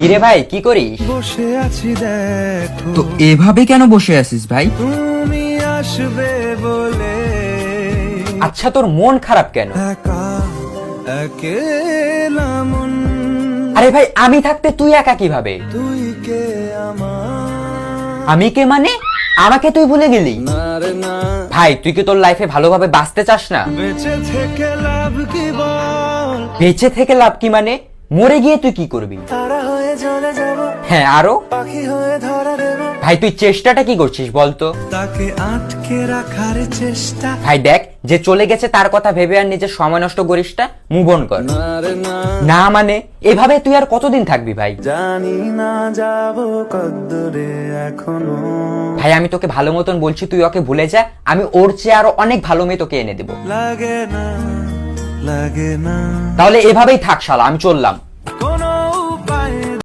কিরে ভাই কি করিস? বসে আছি দেখো তো এভাবে কেন বসে আছিস ভাই? তুমি আসবে বলে আচ্ছা তোর মন খারাপ কেন? একা একেলা মন আরে ভাই আমি থাকতে তুই একা কিভাবে? তুই কে আমার আমি কে মানে? আমাকে তুই ভুলে গেলি? না রে না ভাই তুই কি তোর লাইফে ভালোভাবে বাঁচতে চাস না? বেঁচে থেকে লাভ কি বল বেঁচে থেকে লাভ কি মানে? মরে গিয়ে তুই কি করবি? তারা হয়ে চলে যাব হ্যাঁ আরো? পাখি হয়ে ধরা দেব ভাই তুই চেষ্টাটা কি করছিস বলতো? তাকে আটকে রাখার চেষ্টা ভাই দেখ যে চলে গেছে তার কথা ভেবে আর নিজের সময় নষ্ট করিস না, মুভ অন কর। না রে না না মানে এভাবে তুই আর কতদিন থাকবি ভাই? জানি না যাব কদ্দুরে এখনো ভাই আমি তোকে ভালো মতন বলছি তুই ওকে ভুলে যা, আমি ওর চেয়ে আরো অনেক ভালো মেয়ে তোকে এনে দেবো। লাগে না তাহলে এভাবেই থাক শালা, আমি চললাম।